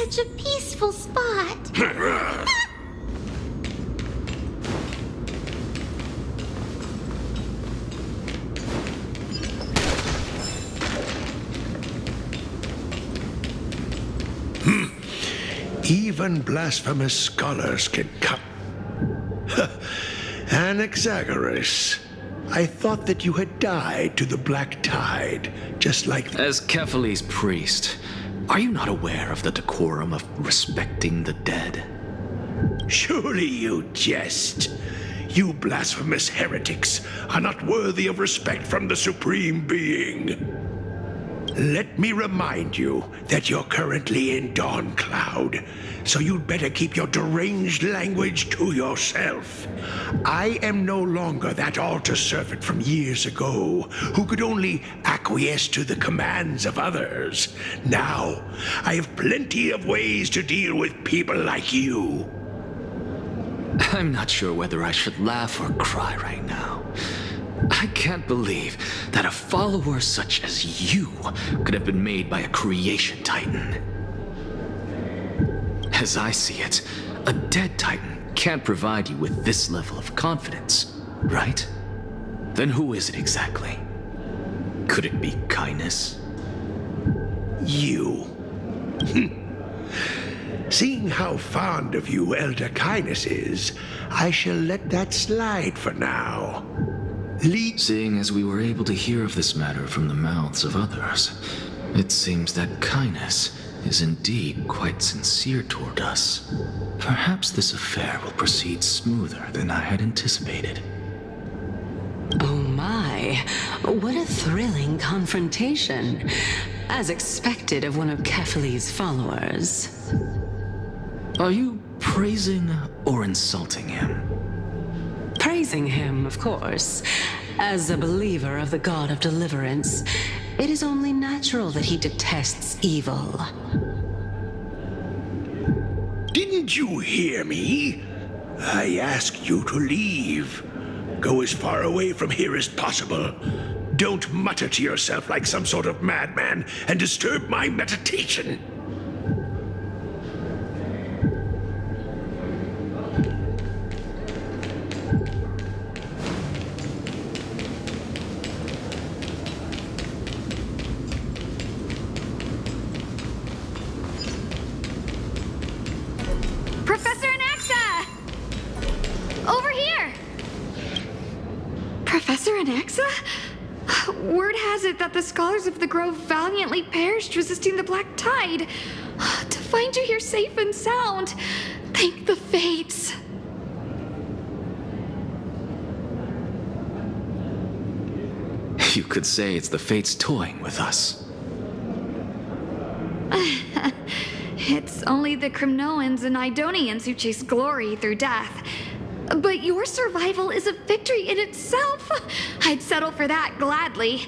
such a peaceful spot. Even blasphemous scholars can cut. Anaxagoras, I thought that you had died to the Black Tide, just like... As Kephale's priest, are you not aware of the decorum of respecting the dead? Surely you jest. You blasphemous heretics are not worthy of respect from the Supreme Being. Let me remind you that you're currently in Dawn Cloud, so you'd better keep your deranged language to yourself. I am no longer that altar servant from years ago who could only acquiesce to the commands of others. Now, I have plenty of ways to deal with people like you. I'm not sure whether I should laugh or cry right now. I can't believe that a follower such as you could have been made by a creation titan. As I see it, a dead titan can't provide you with this level of confidence, right? Then who is it exactly? Could it be kindness? You. Seeing how fond of you Elder Kindness is, I shall let that slide for now. Seeing as we were able to hear of this matter from the mouths of others, it seems that kindness is indeed quite sincere toward us. Perhaps this affair will proceed smoother than I had anticipated. Oh my, what a thrilling confrontation. As expected of one of Kephale's followers. Are you praising or insulting him? Praising him, of course. As a believer of the God of Deliverance, it is only natural that he detests evil. Didn't you hear me? I asked you to leave. Go as far away from here as possible. Don't mutter to yourself like some sort of madman and disturb my meditation. Professor Anaxa! Over here! Professor Anaxa? Word has it that the scholars of the Grove valiantly perished resisting the Black Tide. To find you here safe and sound, thank the fates. You could say it's the fates toying with us. It's only the Crimnoans and Idonians who chase glory through death. But your survival is a victory in itself. I'd settle for that gladly.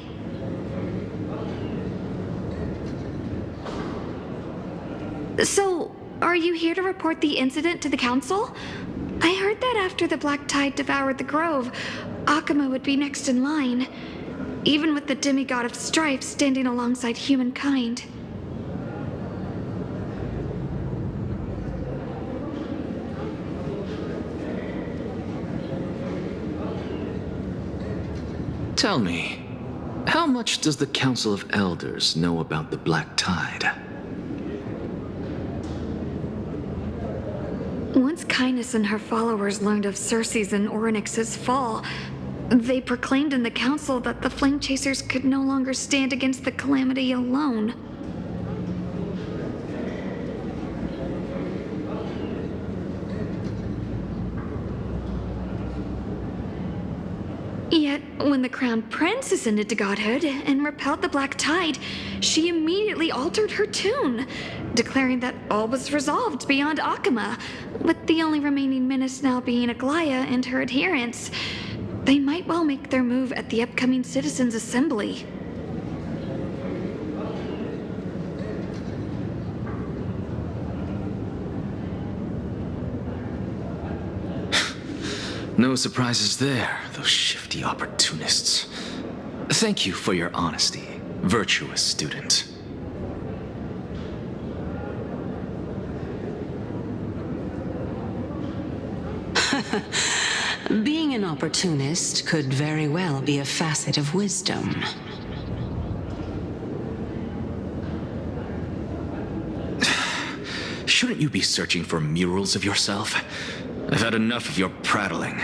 So, are you here to report the incident to the council? I heard that after the Black Tide devoured the Grove, Akuma would be next in line, even with the demigod of strife standing alongside humankind. Tell me, how much does the Council of Elders know about the Black Tide? Once Kindness and her followers learned of Circe's and Orynyx's fall, they proclaimed in the council that the Flame Chasers could no longer stand against the calamity alone. Yet, when the Crown Prince ascended to godhood and repelled the Black Tide, she immediately altered her tune, declaring that all was resolved beyond Akuma, with the only remaining menace now being Aglaya and her adherents. They might well make their move at the upcoming Citizens' Assembly. No surprises there, those shifty opportunists. Thank you for your honesty, virtuous student. Being an opportunist could very well be a facet of wisdom. Shouldn't you be searching for murals of yourself? I've had enough of your prattling.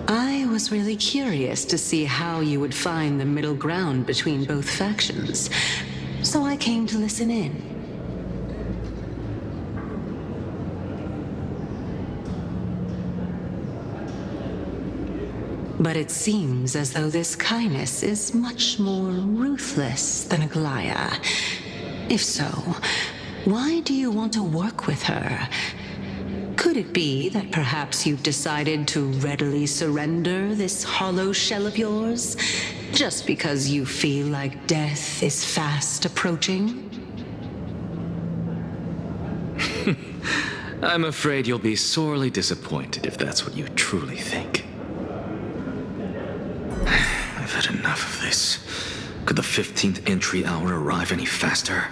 I was really curious to see how you would find the middle ground between both factions, so I came to listen in. But it seems as though this kindness is much more ruthless than Aglaya. If so, why do you want to work with her? Could it be that perhaps you've decided to readily surrender this hollow shell of yours, just because you feel like death is fast approaching? I'm afraid you'll be sorely disappointed if that's what you truly think. I've had enough of this. Could the 15th entry hour arrive any faster?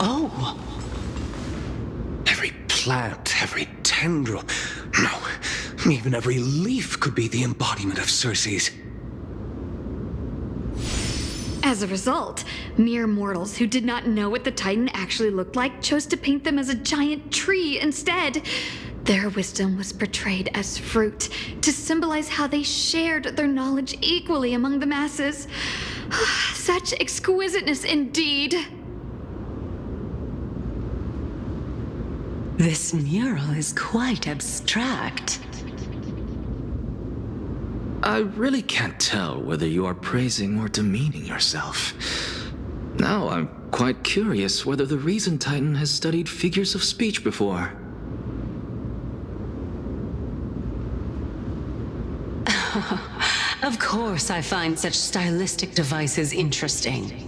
Oh! Every plant, every tendril, no, even every leaf could be the embodiment of Circe's. As a result, mere mortals who did not know what the Titan actually looked like chose to paint them as a giant tree instead. Their wisdom was portrayed as fruit, to symbolize how they shared their knowledge equally among the masses. Such exquisiteness indeed. This mural is quite abstract. I really can't tell whether you are praising or demeaning yourself. Now I'm quite curious whether the Reason Titan has studied figures of speech before. Of course I find such stylistic devices interesting.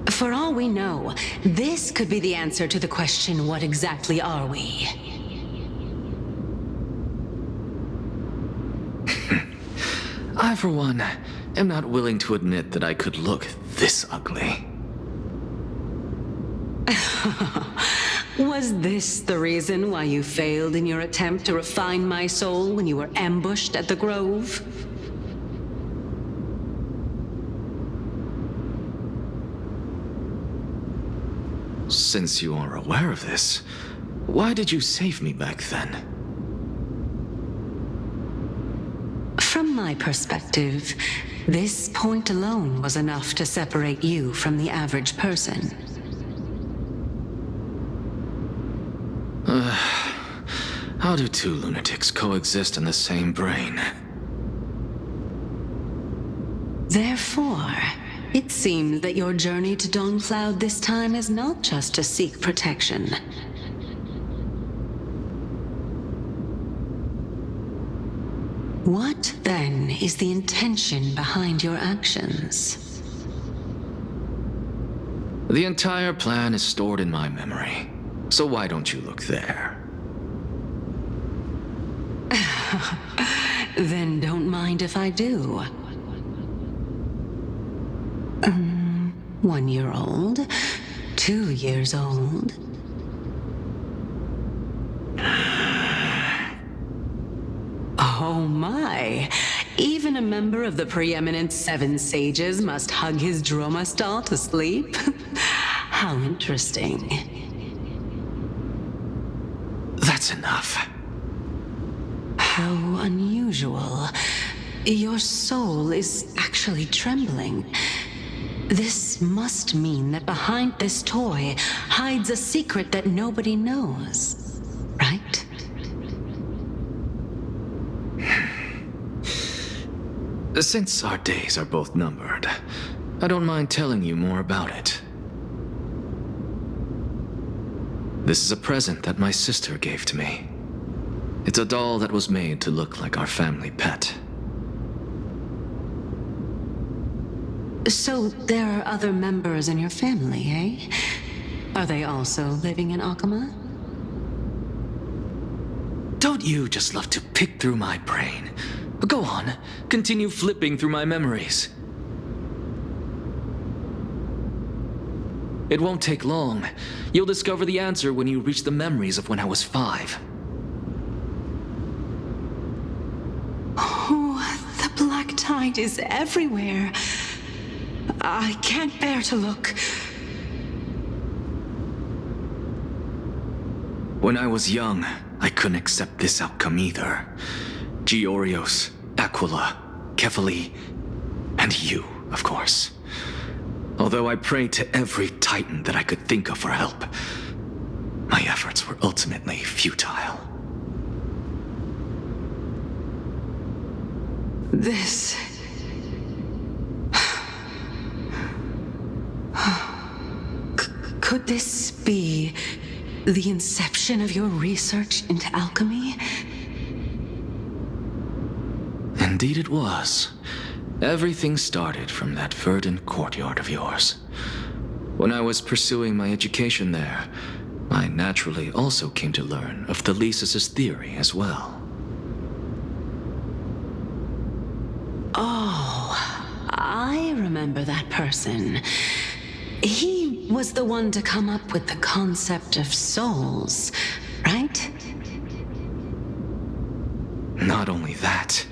For all we know, this could be the answer to the question, what exactly are we? I, for one, am not willing to admit that I could look this ugly. Was this the reason why you failed in your attempt to refine my soul when you were ambushed at the Grove? Since you are aware of this, why did you save me back then? From my perspective, this point alone was enough to separate you from the average person. How do two lunatics coexist in the same brain? Therefore, it seems that your journey to Dawnfloud this time is not just to seek protection. What, then, is the intention behind your actions? The entire plan is stored in my memory, so why don't you look there? Then don't mind if I do. 1 year old, 2 years old. Oh my! Even a member of the preeminent Seven Sages must hug his Dromastal to sleep? How interesting. That's enough. How unusual. Your soul is actually trembling. This must mean that behind this toy hides a secret that nobody knows, right? Since our days are both numbered, I don't mind telling you more about it. This is a present that my sister gave to me. It's a doll that was made to look like our family pet. So there are other members in your family, eh? Are they also living in Akama? Don't you just love to pick through my brain? Go on, continue flipping through my memories. It won't take long. You'll discover the answer when you reach the memories of when I was 5. Oh, the black tide is everywhere. I can't bear to look. When I was young, I couldn't accept this outcome either. Georios, Aquila, Kefali, and you, of course. Although I prayed to every titan that I could think of for help, my efforts were ultimately futile. This... Could this be the inception of your research into alchemy? Indeed it was. Everything started from that verdant courtyard of yours. When I was pursuing my education there, I naturally also came to learn of Thalesis' theory as well. Oh, I remember that person. He was the one to come up with the concept of souls, right? Not only that,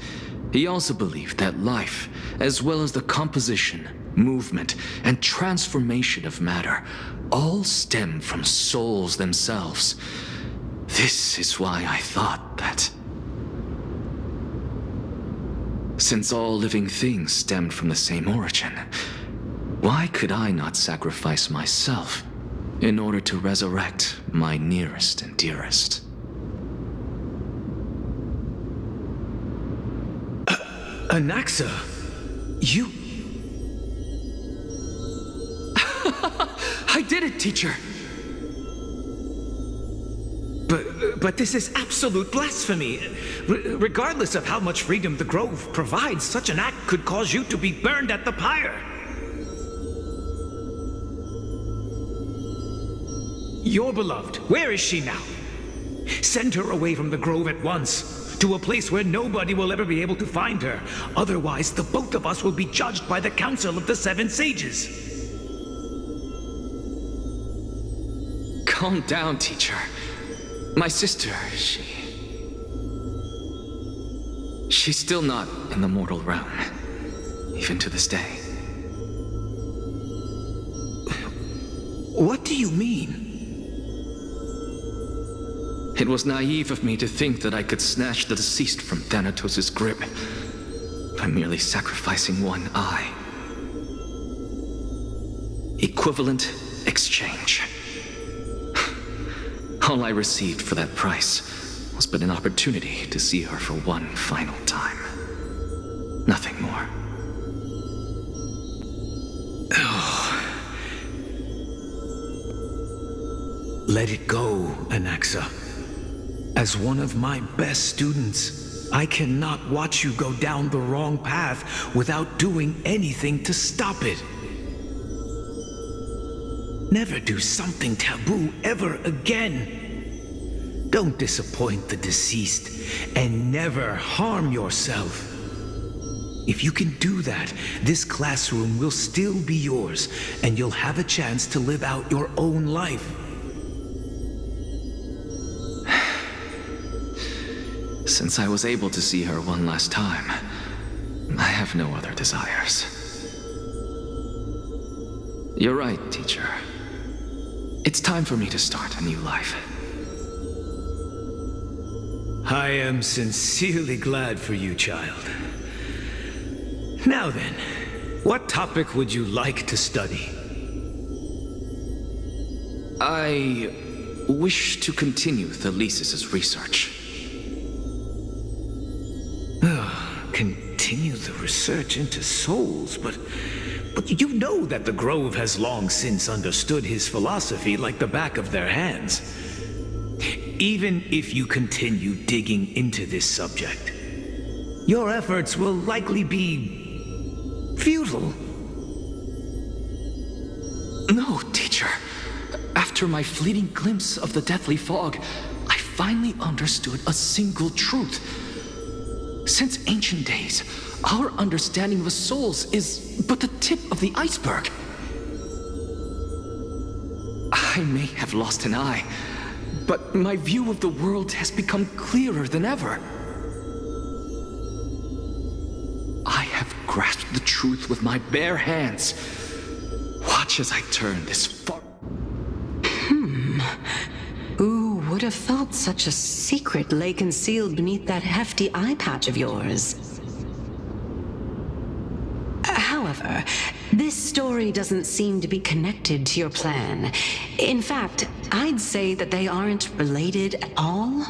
he also believed that life, as well as the composition, movement, and transformation of matter, all stem from souls themselves. This is why I thought that, since all living things stemmed from the same origin, why could I not sacrifice myself in order to resurrect my nearest and dearest? Anaxa, you... I did it, teacher! But this is absolute blasphemy. Regardless of how much freedom the Grove provides, such an act could cause you to be burned at the pyre. Your beloved, where is she now? Send her away from the Grove at once, to a place where nobody will ever be able to find her. Otherwise, the both of us will be judged by the Council of the Seven Sages. Calm down, teacher. My sister, she's still not in the mortal realm, even to this day. What do you mean? It was naive of me to think that I could snatch the deceased from Thanatos' grip by merely sacrificing one eye. Equivalent exchange. All I received for that price was but an opportunity to see her for one final time. Nothing more. Let it go, Anaxa. As one of my best students, I cannot watch you go down the wrong path without doing anything to stop it. Never do something taboo ever again. Don't disappoint the deceased, and never harm yourself. If you can do that, this classroom will still be yours, and you'll have a chance to live out your own life. Since I was able to see her one last time, I have no other desires. You're right, teacher. It's time for me to start a new life. I am sincerely glad for you, child. Now then, what topic would you like to study? I wish to continue Thalesis' research. Continue the research into souls, but you know that the Grove has long since understood his philosophy like the back of their hands. Even if you continue digging into this subject, your efforts will likely be futile. No, teacher. After my fleeting glimpse of the deathly fog, I finally understood a single truth. Since ancient days, our understanding of the souls is but the tip of the iceberg. I may have lost an eye, but my view of the world has become clearer than ever. I have grasped the truth with my bare hands. Watch as I turn this far. Who would have thought such a secret lay concealed beneath that hefty eye patch of yours? However, this story doesn't seem to be connected to your plan. In fact, I'd say that they aren't related at all.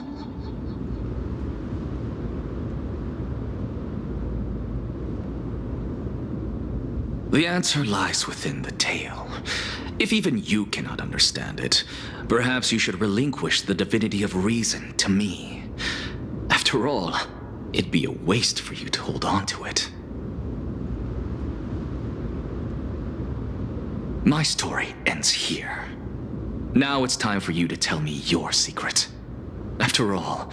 The answer lies within the tale. If even you cannot understand it, perhaps you should relinquish the divinity of reason to me. After all, it'd be a waste for you to hold on to it. My story ends here. Now it's time for you to tell me your secret. After all,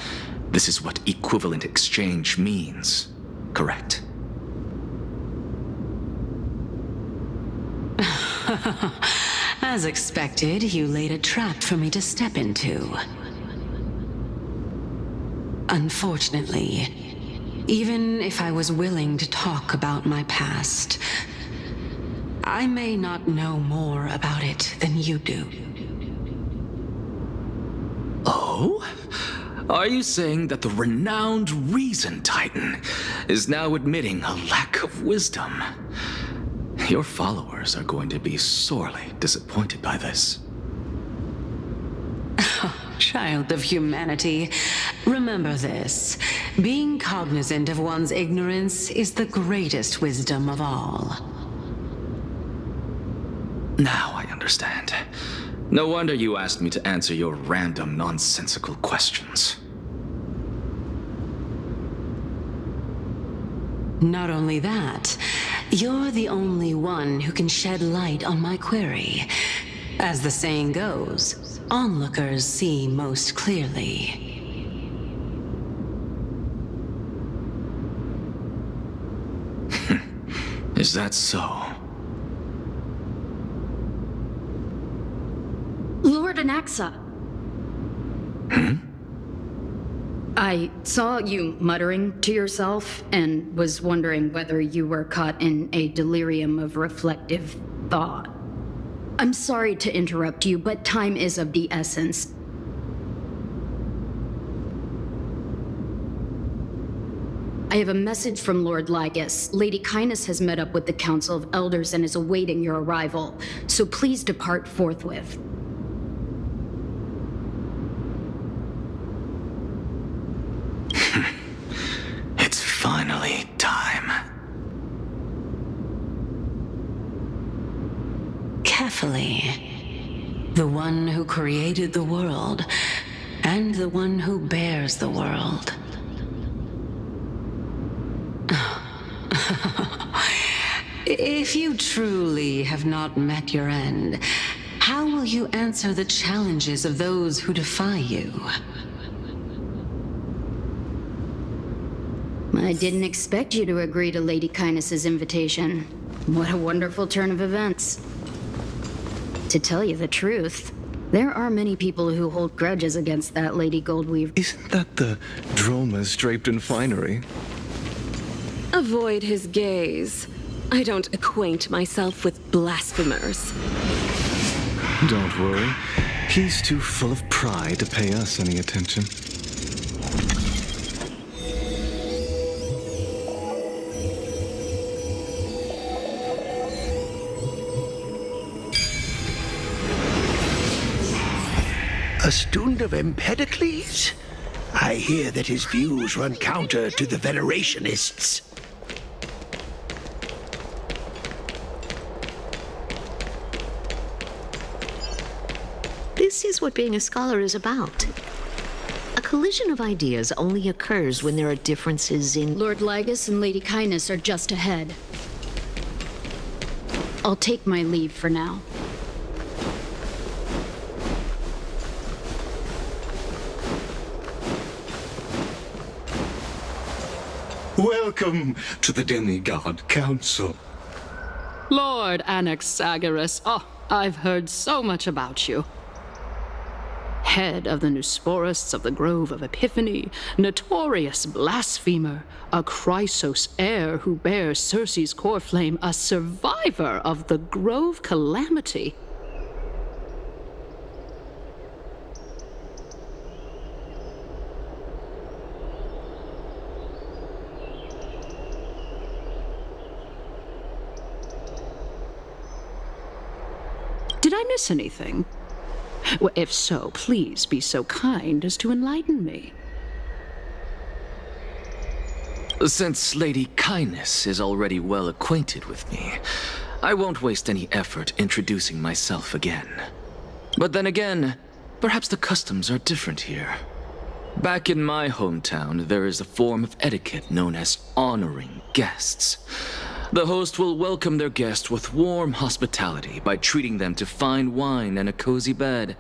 this is what equivalent exchange means, correct? As expected, you laid a trap for me to step into. Unfortunately, even if I was willing to talk about my past, I may not know more about it than you do. Oh? Are you saying that the renowned Reason Titan is now admitting a lack of wisdom? Your followers are going to be sorely disappointed by this. Child of humanity, remember this. Being cognizant of one's ignorance is the greatest wisdom of all. Now I understand. No wonder you asked me to answer your random, nonsensical questions. Not only that, you're the only one who can shed light on my query. As the saying goes, onlookers see most clearly. Is that so? Lord Anaxa. I saw you muttering to yourself and was wondering whether you were caught in a delirium of reflective thought. I'm sorry to interrupt you, but time is of the essence. I have a message from Lord Lygus. Lady Kindness has met up with the Council of Elders and is awaiting your arrival, so please depart forthwith. It's finally time. Carefully. The one who created the world, and the one who bears the world. If you truly have not met your end, how will you answer the challenges of those who defy you? I didn't expect you to agree to Lady Kindness's invitation. What a wonderful turn of events. To tell you the truth, there are many people who hold grudges against that Lady Goldweaver. Isn't that the dromas draped in finery? Avoid his gaze. I don't acquaint myself with blasphemers. Don't worry. He's too full of pride to pay us any attention. A student of Empedocles? I hear that his views run counter to the Venerationists. This is what being a scholar is about. A collision of ideas only occurs when there are differences in... Lord Lygus and Lady Kindness are just ahead. I'll take my leave for now. Welcome to the Demigod Council. Lord Anaxagoras, I've heard so much about you. Head of the Nusporists of the Grove of Epiphany, notorious blasphemer, a Chrysos heir who bears Circe's core flame, a survivor of the Grove calamity. Did I miss anything? Well, if so, please be so kind as to enlighten me. Since Lady Kindness is already well acquainted with me, I won't waste any effort introducing myself again. But then again, perhaps the customs are different here. Back in my hometown, there is a form of etiquette known as honoring guests. The host will welcome their guest with warm hospitality by treating them to fine wine and a cozy bed.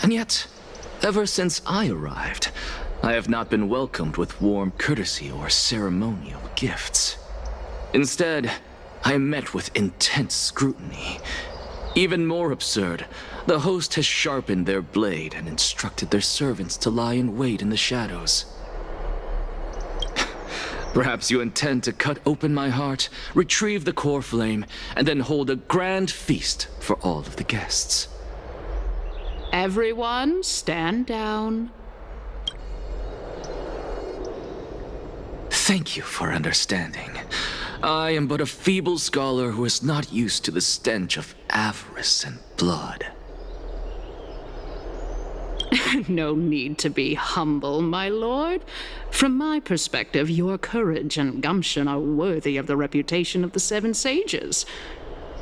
And yet, ever since I arrived, I have not been welcomed with warm courtesy or ceremonial gifts. Instead, I am met with intense scrutiny. Even more absurd, the host has sharpened their blade and instructed their servants to lie in wait in the shadows. Perhaps you intend to cut open my heart, retrieve the core flame, and then hold a grand feast for all of the guests. Everyone, stand down. Thank you for understanding. I am but a feeble scholar who is not used to the stench of avarice and blood. No need to be humble, my lord. From my perspective, your courage and gumption are worthy of the reputation of the Seven Sages.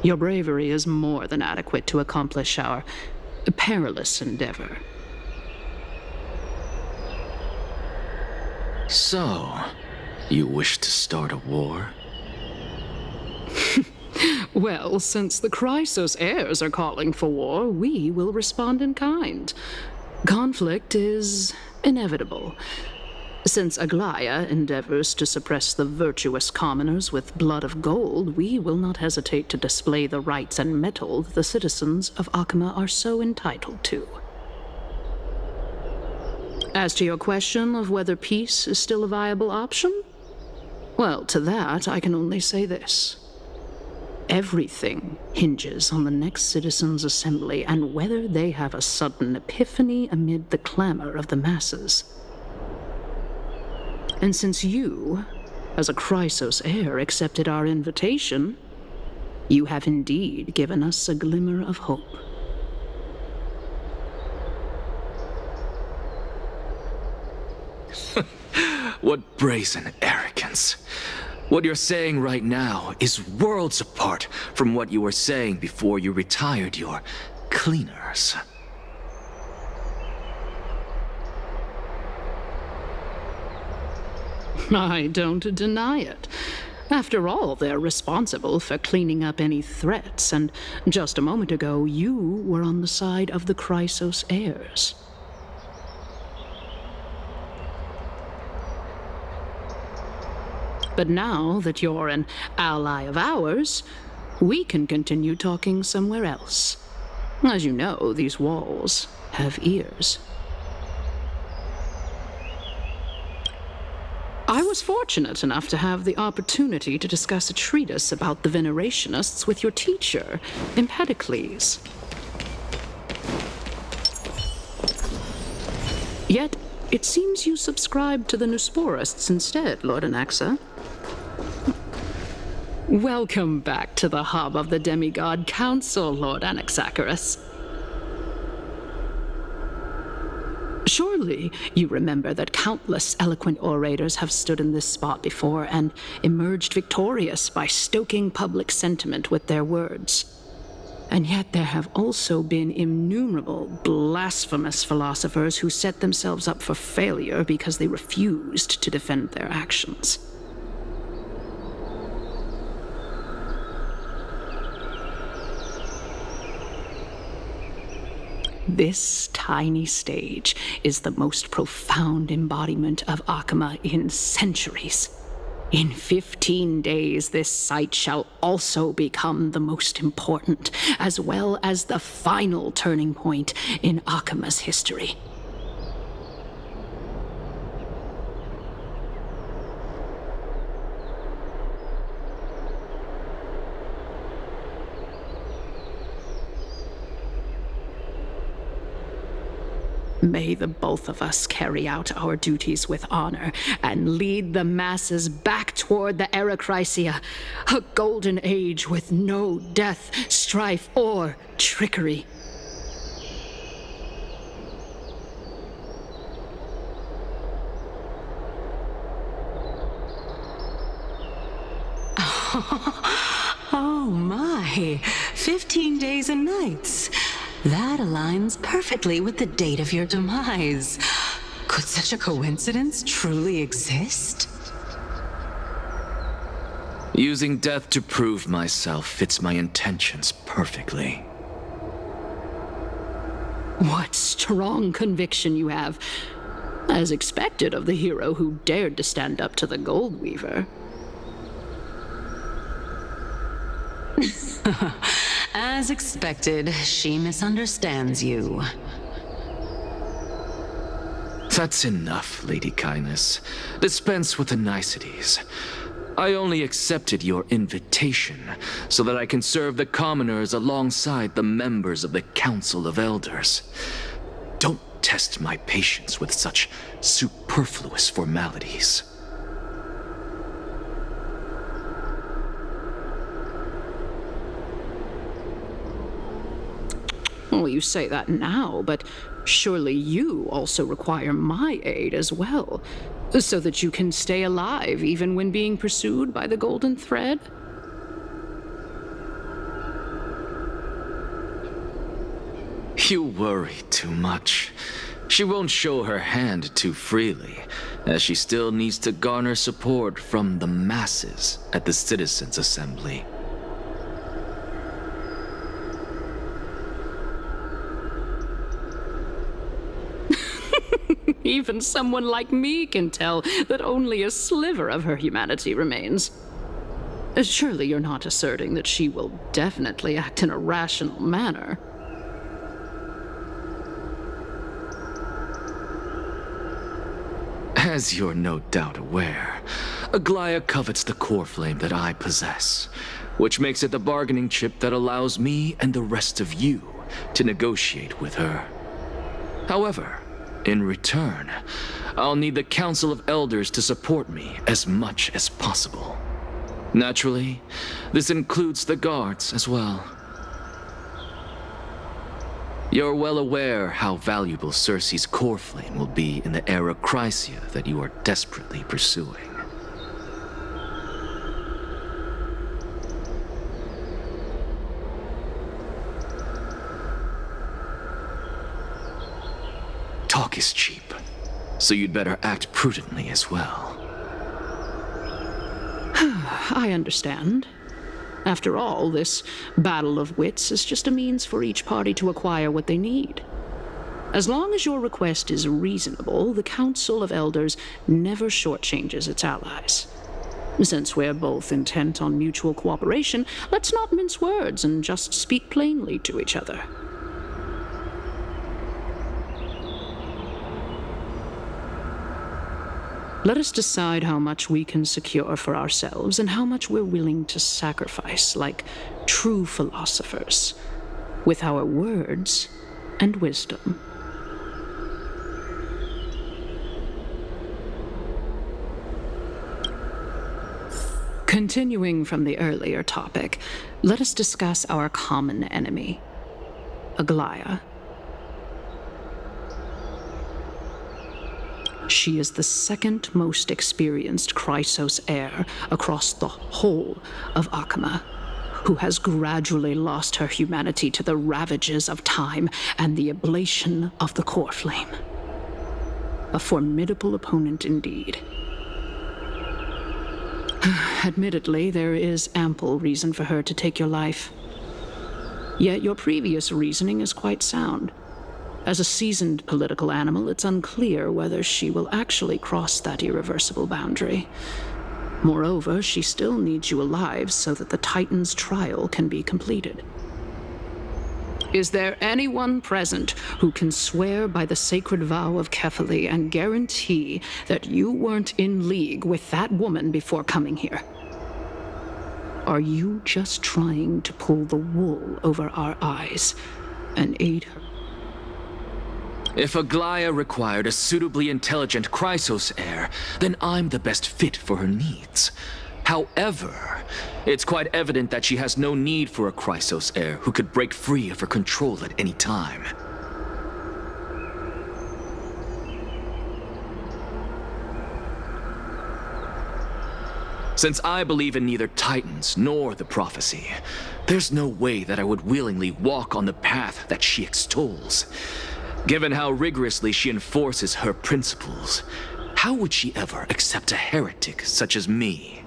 Your bravery is more than adequate to accomplish our perilous endeavor. So, you wish to start a war? Well, since the Chrysos heirs are calling for war, we will respond in kind. Conflict is inevitable. Since Aglaya endeavors to suppress the virtuous commoners with blood of gold, we will not hesitate to display the rights and mettle the citizens of Akama are so entitled to. As to your question of whether peace is still a viable option, well, to that I can only say this. Everything hinges on the next citizens' assembly and whether they have a sudden epiphany amid the clamor of the masses. And since you, as a Chrysos heir, accepted our invitation, you have indeed given us a glimmer of hope. What brazen arrogance. What you're saying right now is worlds apart from what you were saying before you retired your cleaners. I don't deny it. After all, they're responsible for cleaning up any threats, and just a moment ago, you were on the side of the Chrysos heirs. But now that you're an ally of ours, we can continue talking somewhere else. As you know, these walls have ears. I was fortunate enough to have the opportunity to discuss a treatise about the Venerationists with your teacher, Empedocles. Yet, it seems you subscribe to the Nusporists instead, Lord Anaxa. Welcome back to the hub of the Demigod Council, Lord Anaxagoras. Surely you remember that countless eloquent orators have stood in this spot before and emerged victorious by stoking public sentiment with their words. And yet there have also been innumerable blasphemous philosophers who set themselves up for failure because they refused to defend their actions. This tiny stage is the most profound embodiment of Akama in centuries. In 15 days, this site shall also become the most important, as well as the final turning point in Akama's history. May the both of us carry out our duties with honor and lead the masses back toward the Erechrysia, a golden age with no death, strife, or trickery. Oh my, 15 days and nights. That aligns perfectly with the date of your demise. Could such a coincidence truly exist? Using death to prove myself fits my intentions perfectly. What strong conviction you have, as expected of the hero who dared to stand up to the Gold Weaver. As expected, she misunderstands you. That's enough, Lady Kindness. Dispense with the niceties. I only accepted your invitation so that I can serve the commoners alongside the members of the Council of Elders. Don't test my patience with such superfluous formalities. Well, you say that now, but surely you also require my aid as well, so that you can stay alive even when being pursued by the Golden Thread? You worry too much. She won't show her hand too freely, as she still needs to garner support from the masses at the Citizens' Assembly. Even someone like me can tell that only a sliver of her humanity remains. Surely you're not asserting that she will definitely act in a rational manner. As you're no doubt aware, Aglaia covets the core flame that I possess, which makes it the bargaining chip that allows me and the rest of you to negotiate with her. However, in return, I'll need the Council of Elders to support me as much as possible. Naturally, this includes the guards as well. You're well aware how valuable Circe's core flame will be in the Erechrysia that you are desperately pursuing. Talk is cheap, so you'd better act prudently as well. I understand. After all, this battle of wits is just a means for each party to acquire what they need. As long as your request is reasonable, the Council of Elders never shortchanges its allies. Since we're both intent on mutual cooperation, let's not mince words and just speak plainly to each other. Let us decide how much we can secure for ourselves and how much we're willing to sacrifice, like true philosophers, with our words and wisdom. Continuing from the earlier topic, let us discuss our common enemy, Aglaia. She is the second most experienced Chrysos heir across the whole of Akama, who has gradually lost her humanity to the ravages of time and the ablation of the core flame. A formidable opponent indeed. Admittedly, there is ample reason for her to take your life. Yet your previous reasoning is quite sound. as a seasoned political animal, it's unclear whether she will actually cross that irreversible boundary. Moreover, she still needs you alive so that the Titan's trial can be completed. Is there anyone present who can swear by the sacred vow of Kefali and guarantee that you weren't in league with that woman before coming here? Are you just trying to pull the wool over our eyes and aid her? If Aglaya required a suitably intelligent Chrysos heir, then I'm the best fit for her needs. However, it's quite evident that she has no need for a Chrysos heir who could break free of her control at any time. Since I believe in neither Titans nor the prophecy, there's no way that I would willingly walk on the path that she extols. Given how rigorously she enforces her principles, how would she ever accept a heretic such as me?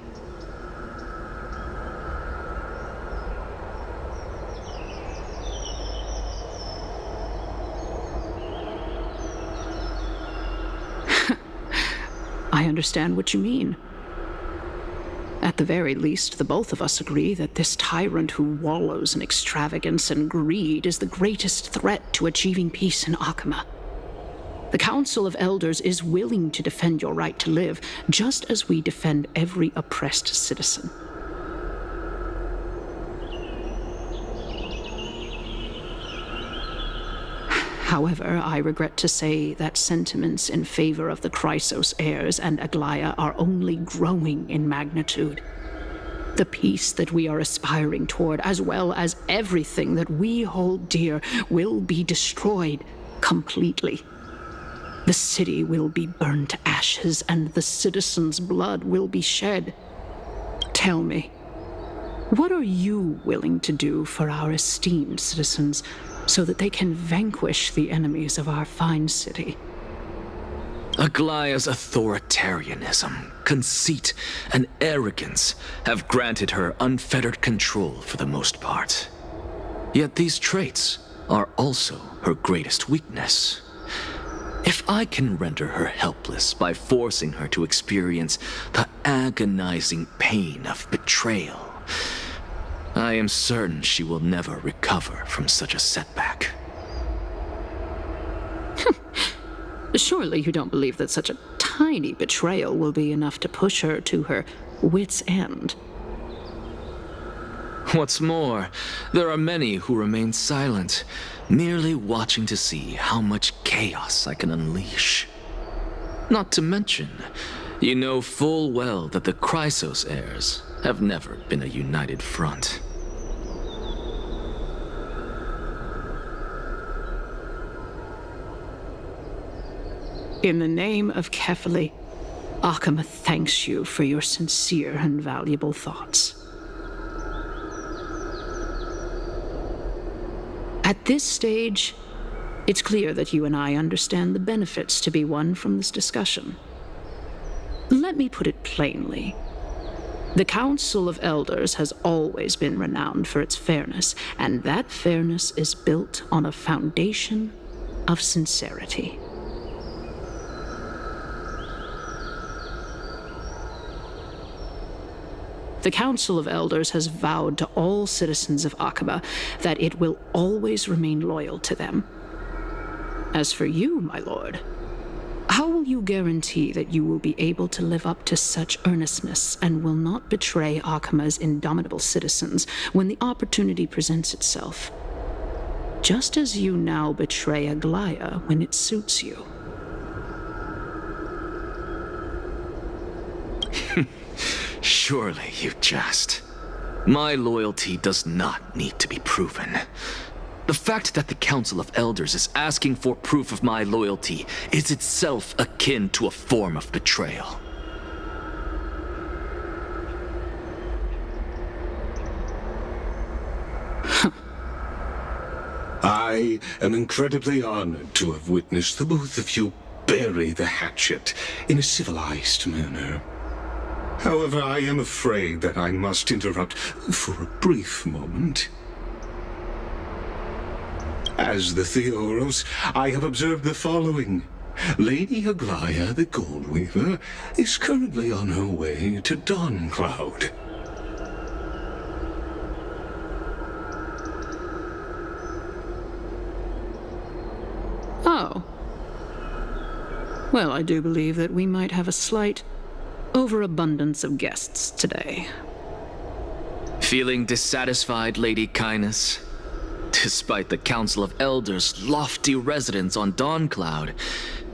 I understand what you mean. At the very least, the both of us agree that this tyrant who wallows in extravagance and greed is the greatest threat to achieving peace in Akama. The Council of Elders is willing to defend your right to live, just as we defend every oppressed citizen. However, I regret to say that sentiments in favor of the Chrysos heirs and Aglaya are only growing in magnitude. The peace that we are aspiring toward, as well as everything that we hold dear, will be destroyed completely. The city will be burned to ashes, and the citizens' blood will be shed. Tell me, what are you willing to do for our esteemed citizens, so that they can vanquish the enemies of our fine city? Aglaya's authoritarianism, conceit, and arrogance have granted her unfettered control for the most part. Yet these traits are also her greatest weakness. If I can render her helpless by forcing her to experience the agonizing pain of betrayal, I am certain she will never recover from such a setback. Surely you don't believe that such a tiny betrayal will be enough to push her to her wit's end. What's more, there are many who remain silent, merely watching to see how much chaos I can unleash. Not to mention, you know full well that the Chrysos heirs have never been a united front. In the name of Kefali, Akama thanks you for your sincere and valuable thoughts. At this stage, it's clear that you and I understand the benefits to be won from this discussion. Let me put it plainly. The Council of Elders has always been renowned for its fairness, and that fairness is built on a foundation of sincerity. The Council of Elders has vowed to all citizens of Akaba that it will always remain loyal to them. As for you, my lord, how will you guarantee that you will be able to live up to such earnestness and will not betray Akama's indomitable citizens when the opportunity presents itself? Just as you now betray Aglaya when it suits you. Surely you jest. My loyalty does not need to be proven. The fact that the Council of Elders is asking for proof of my loyalty is itself akin to a form of betrayal. I am incredibly honored to have witnessed the both of you bury the hatchet in a civilized manner. However, I am afraid that I must interrupt for a brief moment. As the Theoros, I have observed the following. Lady Aglaya, the Goldweaver, is currently on her way to Dawncloud. Oh. Well, I do believe that we might have a slight overabundance of guests today. Feeling dissatisfied, Lady Kindness? Despite the Council of Elders' lofty residence on Dawncloud,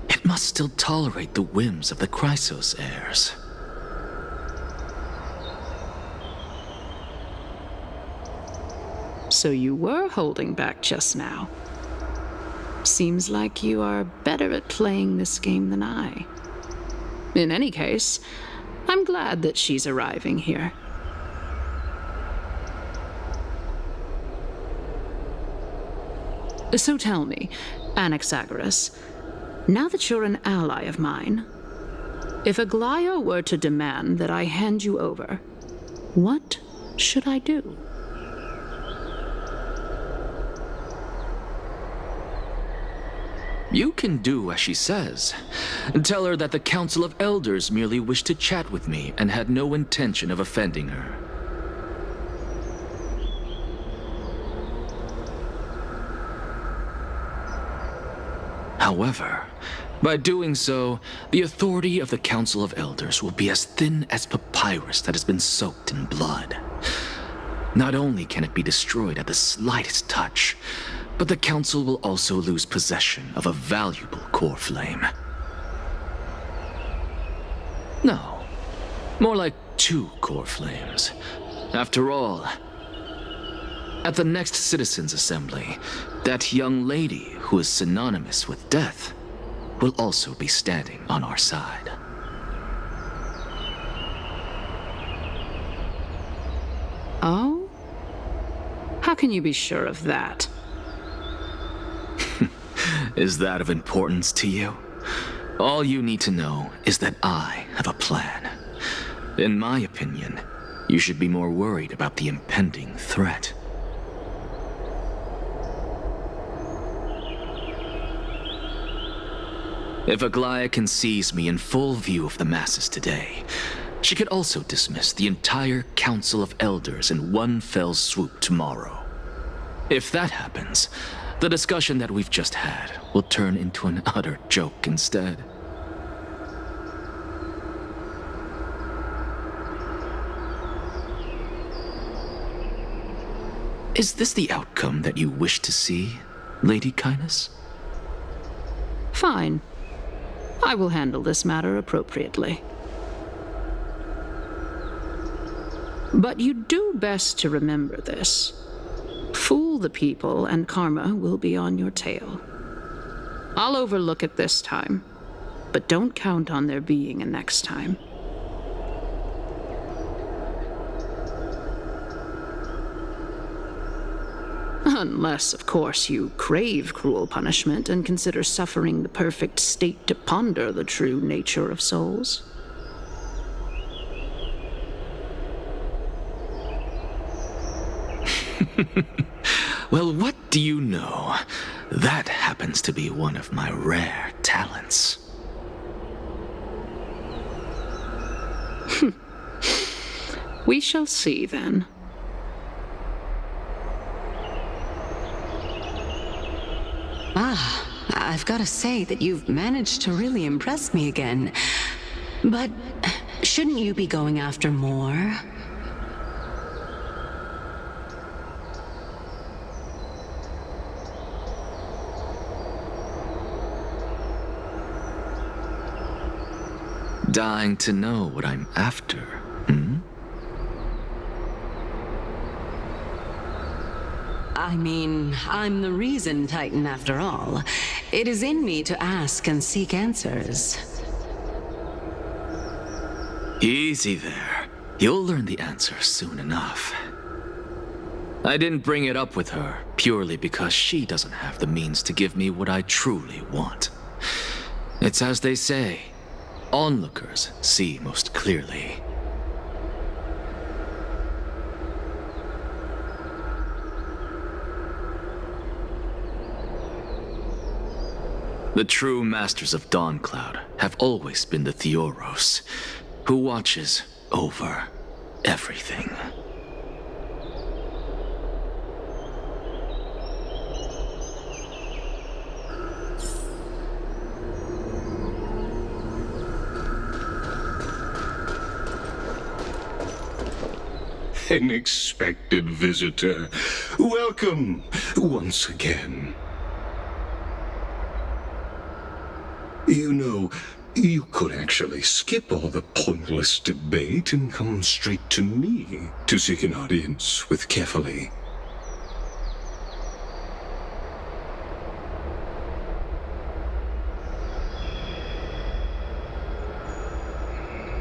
it must still tolerate the whims of the Chrysos heirs. So you were holding back just now. Seems like you are better at playing this game than I. In any case, I'm glad that she's arriving here. So tell me, Anaxagoras, now that you're an ally of mine, if Aglaya were to demand that I hand you over, what should I do? You can do as she says. Tell her that the Council of Elders merely wished to chat with me and had no intention of offending her. However, by doing so, the authority of the Council of Elders will be as thin as papyrus that has been soaked in blood. Not only can it be destroyed at the slightest touch, but the Council will also lose possession of a valuable core flame. No, more like 2 core flames. After all, at the next Citizens' Assembly, that young lady who is synonymous with death will also be standing on our side. Oh? How can you be sure of that? Is that of importance to you? All you need to know is that I have a plan. In my opinion, you should be more worried about the impending threat. If Aglaya can seize me in full view of the masses today, she could also dismiss the entire Council of Elders in one fell swoop tomorrow. If that happens, the discussion that we've just had will turn into an utter joke instead. Is this the outcome that you wish to see, Lady Kindness? Fine. I will handle this matter appropriately. But you do best to remember this. Fool the people and karma will be on your tail. I'll overlook it this time, but don't count on there being a next time. Unless, of course, you crave cruel punishment and consider suffering the perfect state to ponder the true nature of souls. Well, what do you know? That happens to be one of my rare talents. We shall see, then. I've got to say that you've managed to really impress me again. But shouldn't you be going after more? Dying to know what I'm after, hmm? I mean, I'm the reason Titan after all. It is in me to ask and seek answers. Easy there. You'll learn the answer soon enough. I didn't bring it up with her purely because she doesn't have the means to give me what I truly want. It's as they say, onlookers see most clearly. The true masters of Dawncloud have always been the Theoros, who watches over everything. An expected visitor. Welcome once again. You know, you could actually skip all the pointless debate and come straight to me to seek an audience with Kefali.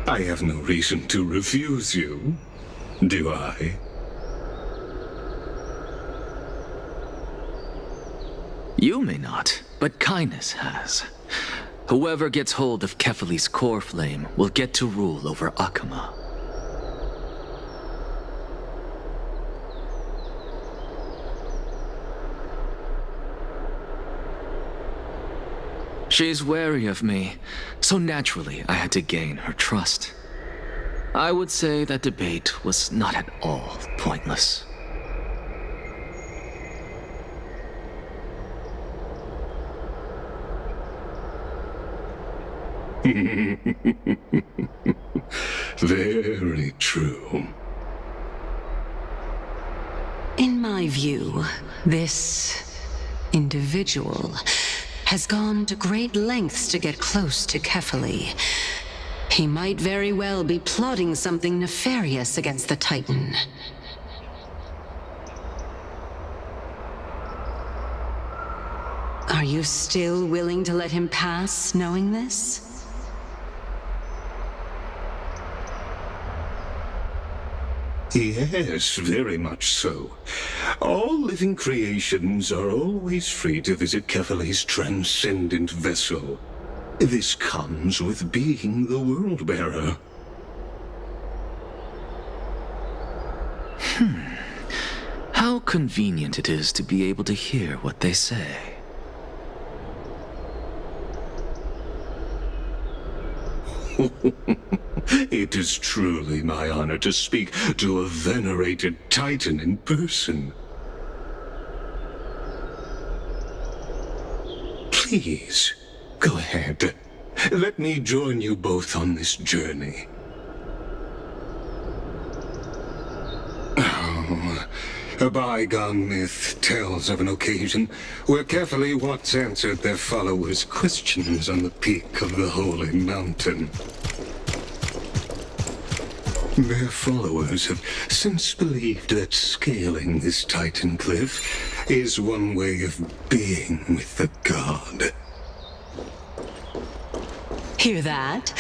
I have no reason to refuse you, do I? You may not, but Kindness has. Whoever gets hold of Kefali's core flame will get to rule over Akama. She's wary of me, so naturally I had to gain her trust. I would say that debate was not at all pointless. Very true. In my view, this individual has gone to great lengths to get close to Kefali. He might very well be plotting something nefarious against the Titan. Are you still willing to let him pass, knowing this? Yes, very much so. All living creations are always free to visit Kefali's transcendent vessel. This comes with being the World-Bearer. How convenient it is to be able to hear what they say. It is truly my honor to speak to a venerated Titan in person. Please, go ahead. Let me join you both on this journey. Oh, a bygone myth tells of an occasion where Kefali once answered their followers' questions on the peak of the holy mountain. Their followers have since believed that scaling this Titan cliff is one way of being with the god. Hear that?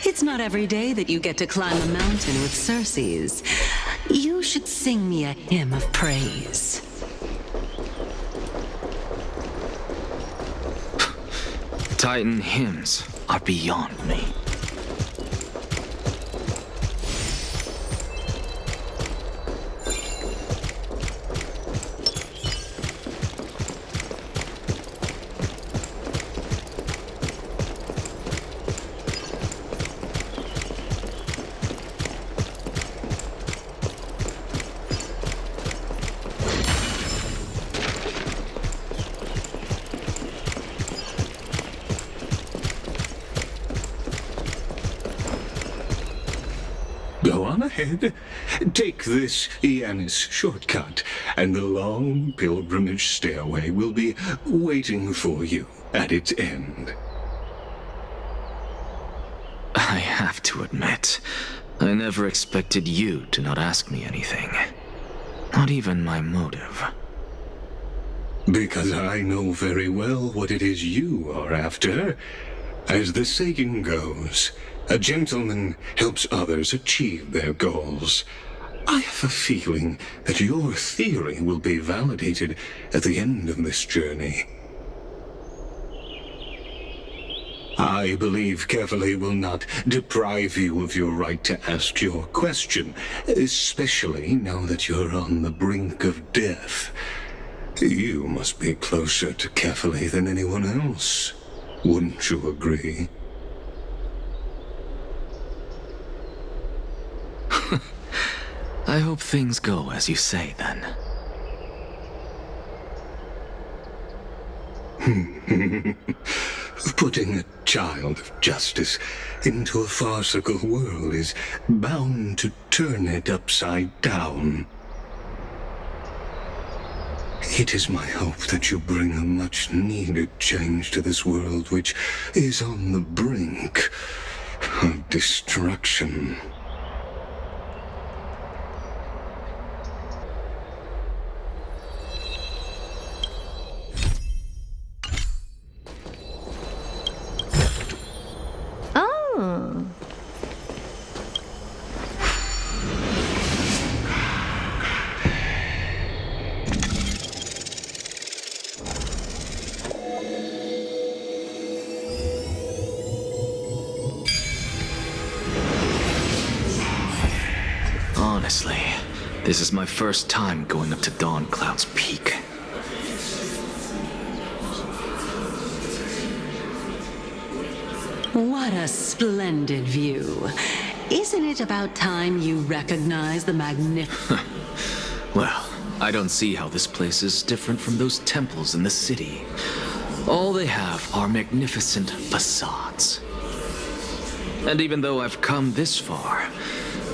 It's not every day that you get to climb a mountain with Circes. You should sing me a hymn of praise. Titan hymns are beyond me. Go on ahead. Take this Yanis shortcut, and the long pilgrimage stairway will be waiting for you at its end. I have to admit, I never expected you to not ask me anything. Not even my motive. Because I know very well what it is you are after. As the saying goes, a gentleman helps others achieve their goals. I have a feeling that your theory will be validated at the end of this journey. I believe Kefali will not deprive you of your right to ask your question, especially now that you're on the brink of death. You must be closer to Kefali than anyone else. Wouldn't you agree? I hope things go as you say, then. Putting a child of justice into a farcical world is bound to turn it upside down. It is my hope that you bring a much-needed change to this world which is on the brink of destruction. Oh. Honestly, this is my first time going up to Dawn Cloud's peak. What a splendid view. Isn't it about time you recognize the magnificent... Well, I don't see how this place is different from those temples in the city. All they have are magnificent facades. And even though I've come this far,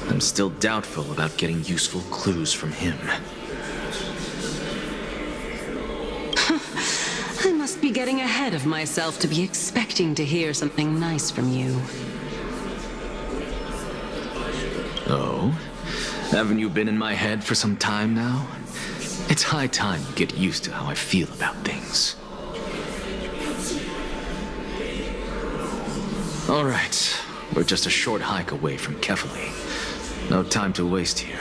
I'm still doubtful about getting useful clues from him. I must be getting ahead of myself to be expecting to hear something nice from you. Oh? Haven't you been in my head for some time now? It's high time you get used to how I feel about things. All right, we're just a short hike away from Kefali. No time to waste here.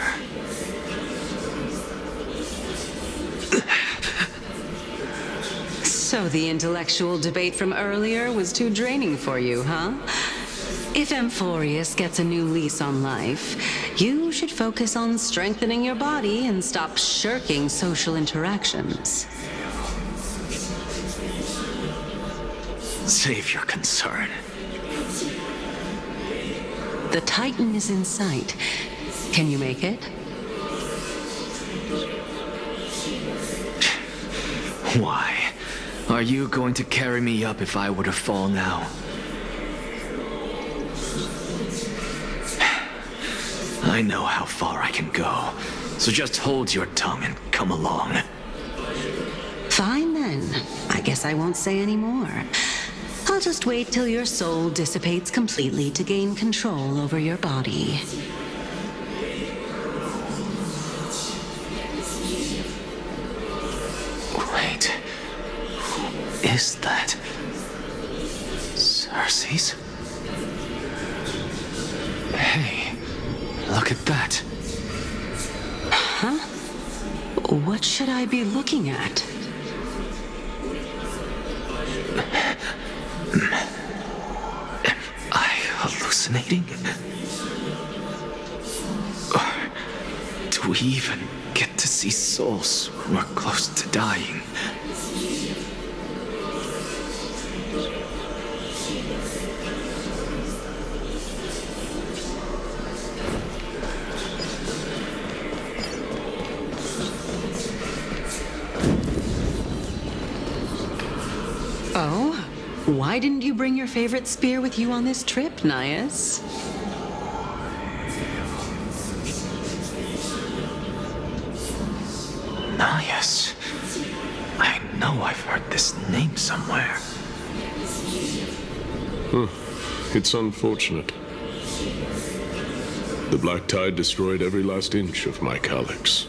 So the intellectual debate from earlier was too draining for you, huh? If Amphorius gets a new lease on life, you should focus on strengthening your body and stop shirking social interactions. Save your concern. The Titan is in sight. Can you make it? Why? Are you going to carry me up if I were to fall now? I know how far I can go, so just hold your tongue and come along. Fine then. I guess I won't say any more. I'll just wait till your soul dissipates completely to gain control over your body. Wait. Who is that? Cersei's? Hey, look at that. Huh? What should I be looking at? Am I hallucinating? Or do we even get to see souls who are close to dying? Oh? Why didn't you bring your favorite spear with you on this trip, Nias? Nias. I know I've heard this name somewhere. It's unfortunate. The Black Tide destroyed every last inch of my calyx.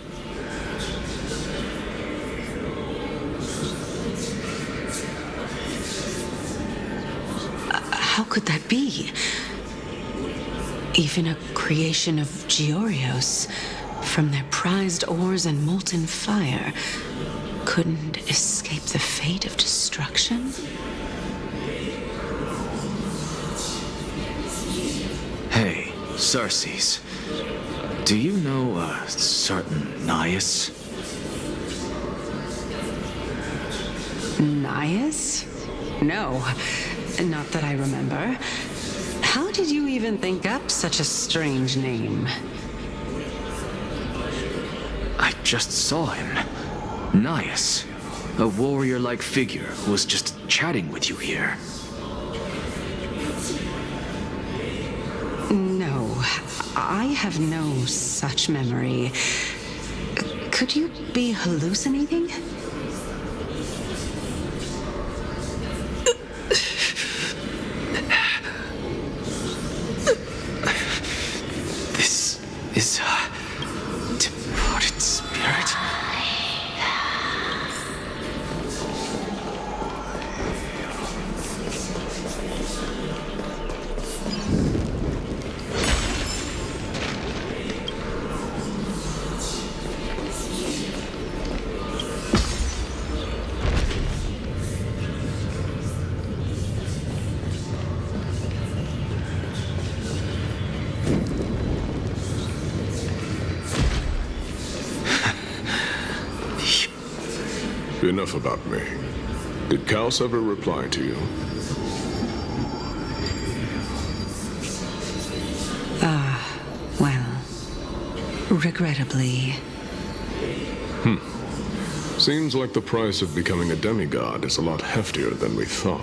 How could that be? Even a creation of Georios, from their prized ores and molten fire, couldn't escape the fate of destruction? Hey, Cersei's. Do you know a certain Nias? Nias? No. Not that I remember. How did you even think up such a strange name? I just saw him. Nias, a warrior-like figure who was just chatting with you here. No, I have no such memory. Could you be hallucinating? This is a departed spirit. Enough about me. Did Kaos ever reply to you? Well, regrettably. Seems like the price of becoming a demigod is a lot heftier than we thought.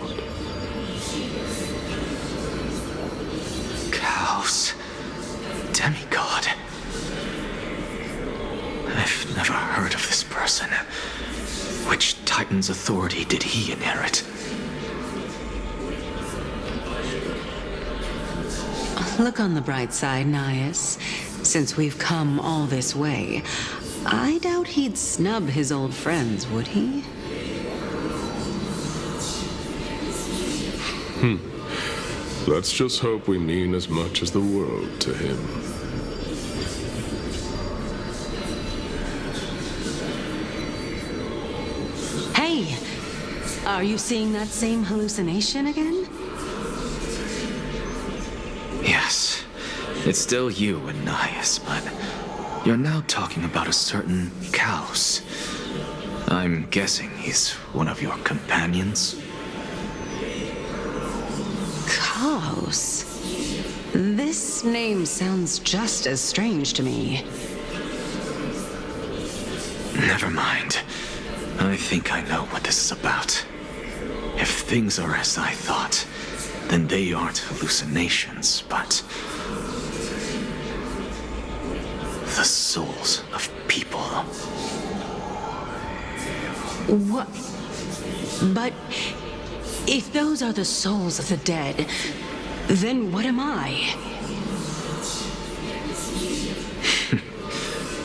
Kaos. Demigod. I've never heard of this person. Which Titan's authority did he inherit? Look on the bright side, Nias. Since we've come all this way, I doubt he'd snub his old friends, would he? Let's just hope we mean as much as the world to him. Hey! Are you seeing that same hallucination again? Yes. It's still you and Nias, but you're now talking about a certain Kaos. I'm guessing he's one of your companions? Kaos? This name sounds just as strange to me. Never mind. I think I know what this is about. If things are as I thought, then they aren't hallucinations, but the souls of people. What? But if those are the souls of the dead, then what am I?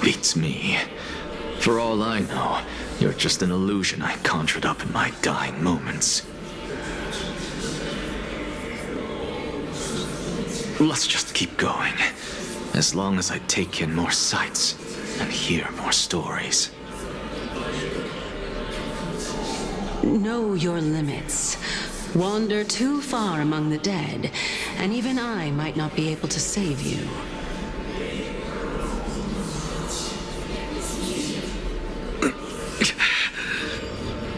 Beats me. For all I know, you're just an illusion I conjured up in my dying moments. Let's just keep going. As long as I take in more sights and hear more stories. Know your limits. Wander too far among the dead, and even I might not be able to save you.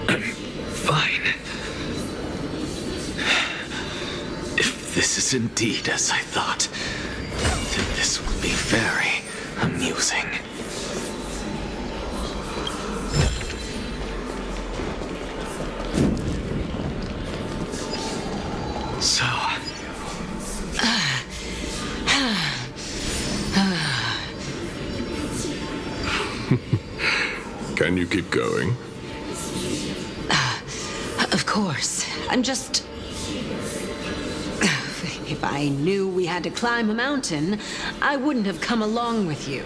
I'm fine. If this is indeed as I thought, then this will be very amusing. So, Can you keep going? Of course. I'm just... If I knew we had to climb a mountain, I wouldn't have come along with you.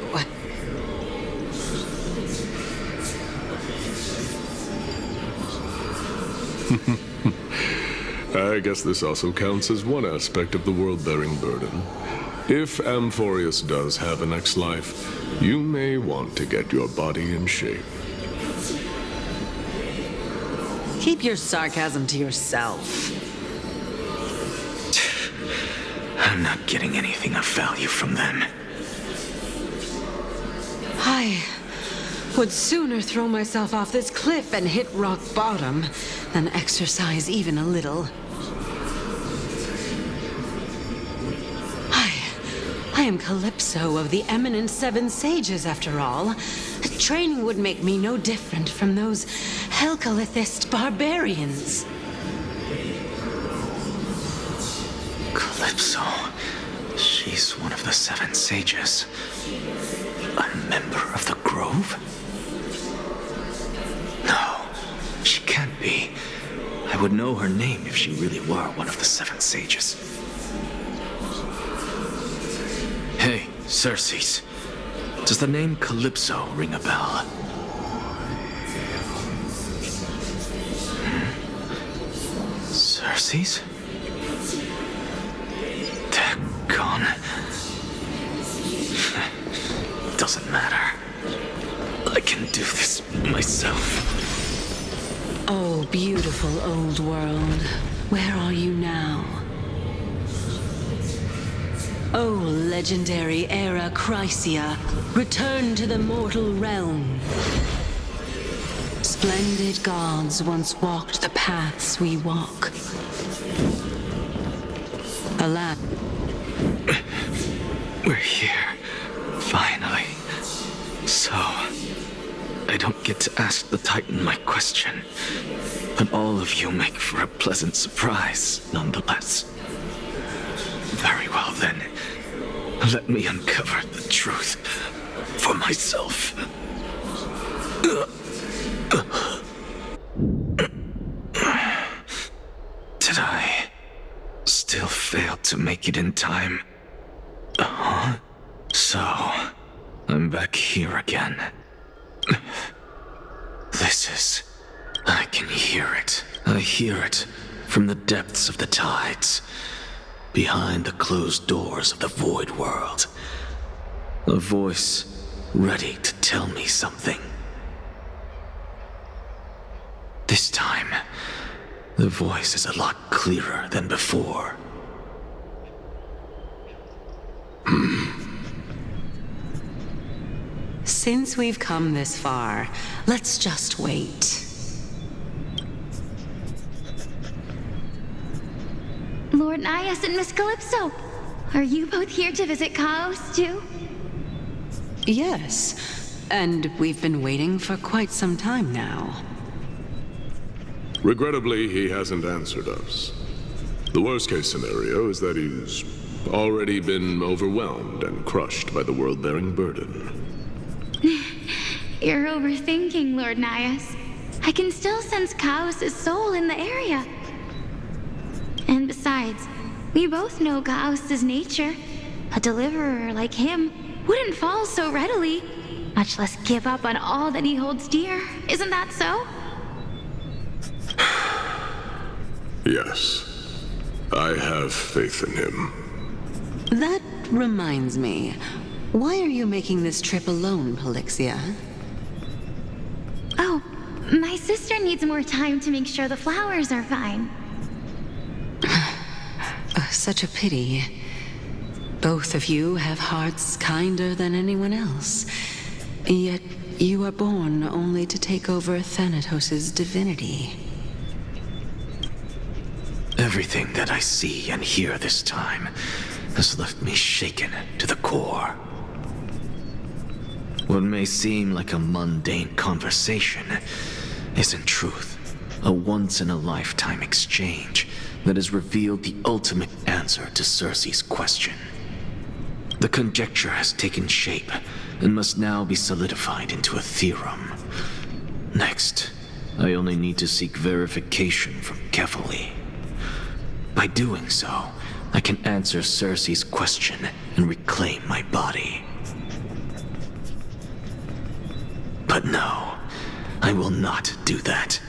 I guess this also counts as one aspect of the world-bearing burden. If Amphorius does have a next life, you may want to get your body in shape. Keep your sarcasm to yourself. I'm not getting anything of value from them. I would sooner throw myself off this cliff and hit rock bottom than exercise even a little. am Calypso of the eminent Seven Sages, after all. Training would make me no different from those Helcalithist barbarians. Calypso. She's one of the Seven Sages. A member of the Grove? No, she can't be. I would know her name if she really were one of the Seven Sages. Hey, Circes. Does the name Calypso ring a bell? Circes? They're gone. Doesn't matter. I can do this myself. Oh, beautiful old world. Where are you now? Oh, legendary era Chrysia, return to the mortal realm. Splendid gods once walked the paths we walk. Alas. We're here. Finally. So, I don't get to ask the Titan my question, but all of you make for a pleasant surprise, nonetheless. Very well then. Let me uncover the truth for myself. Did I still fail to make it in time? So, I'm back here again. I can hear it. I hear it from the depths of the tides, behind the closed doors of the void world. A voice ready to tell me something. This time, the voice is a lot clearer than before. Since we've come this far, let's just wait. Lord Nias and Miss Calypso, are you both here to visit Chaos, too? Yes, and we've been waiting for quite some time now. Regrettably, he hasn't answered us. The worst-case scenario is that he's already been overwhelmed and crushed by the world-bearing burden. You're overthinking, Lord Nias. I can still sense Chaos' soul in the area. And besides, we both know Chaos' nature. A deliverer like him wouldn't fall so readily, much less give up on all that he holds dear. Isn't that so? Yes, I have faith in him. That reminds me. Why are you making this trip alone, Polixia? Oh, my sister needs more time to make sure the flowers are fine. Such a pity. Both of you have hearts kinder than anyone else. Yet you are born only to take over Thanatos' divinity. Everything that I see and hear this time has left me shaken to the core. What may seem like a mundane conversation is in truth a once-in-a-lifetime exchange that has revealed the ultimate answer to Circe's question. The conjecture has taken shape and must now be solidified into a theorem. Next, I only need to seek verification from Kefali. By doing so, I can answer Circe's question and reclaim my body. But no, I will not do that.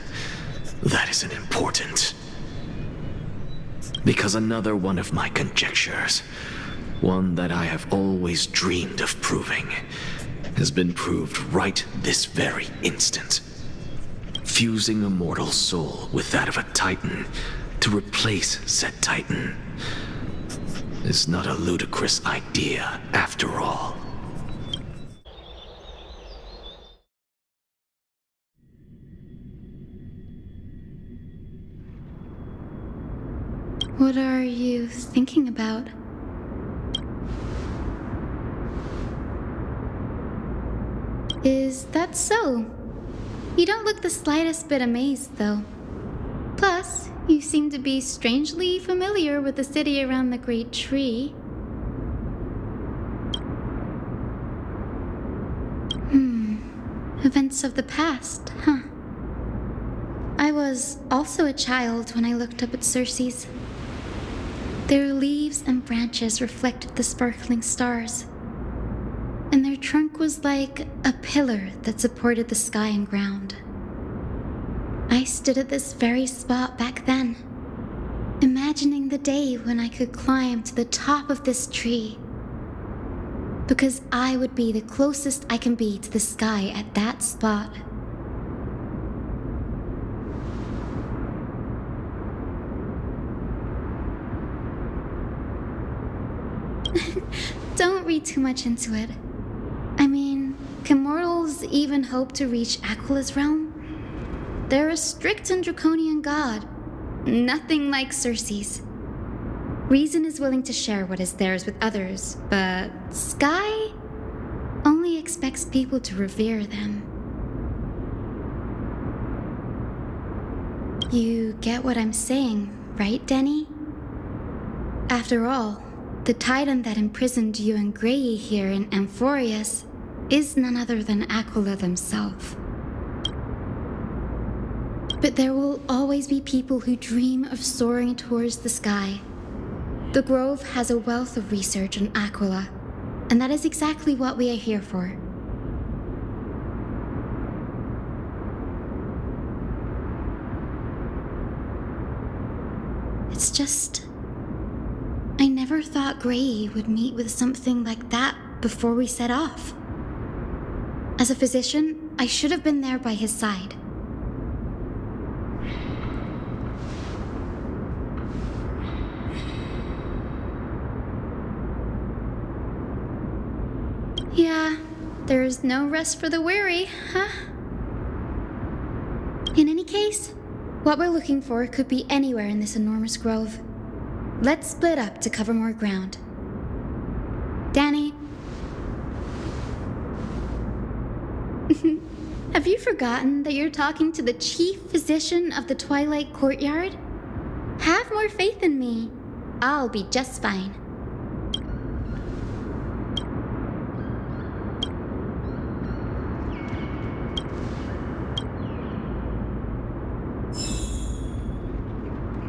That isn't important. Because another one of my conjectures, one that I have always dreamed of proving, has been proved right this very instant. Fusing a mortal soul with that of a Titan to replace said Titan is not a ludicrous idea after all. What are you thinking about? Is that so? You don't look the slightest bit amazed, though. Plus, you seem to be strangely familiar with the city around the Great Tree. Events of the past, huh? I was also a child when I looked up at Circe's. Their leaves and branches reflected the sparkling stars, and their trunk was like a pillar that supported the sky and ground. I stood at this very spot back then, imagining the day when I could climb to the top of this tree, because I would be the closest I can be to the sky at that spot. Don't read too much into it. I mean, can mortals even hope to reach Aquila's realm? They're a strict and draconian god, nothing like Circe's. Reason is willing to share what is theirs with others, but Sky only expects people to revere them. You get what I'm saying, right, Denny? After all, the titan that imprisoned you and Grey here in Amphorius is none other than Aquila themselves. But there will always be people who dream of soaring towards the sky. The Grove has a wealth of research on Aquila, and that is exactly what we are here for. It's just, I never thought Grey would meet with something like that before we set off. As a physician, I should have been there by his side. Yeah, there's no rest for the weary, huh? In any case, what we're looking for could be anywhere in this enormous grove. Let's split up to cover more ground. Danny? Have you forgotten that you're talking to the chief physician of the Twilight Courtyard? Have more faith in me. I'll be just fine.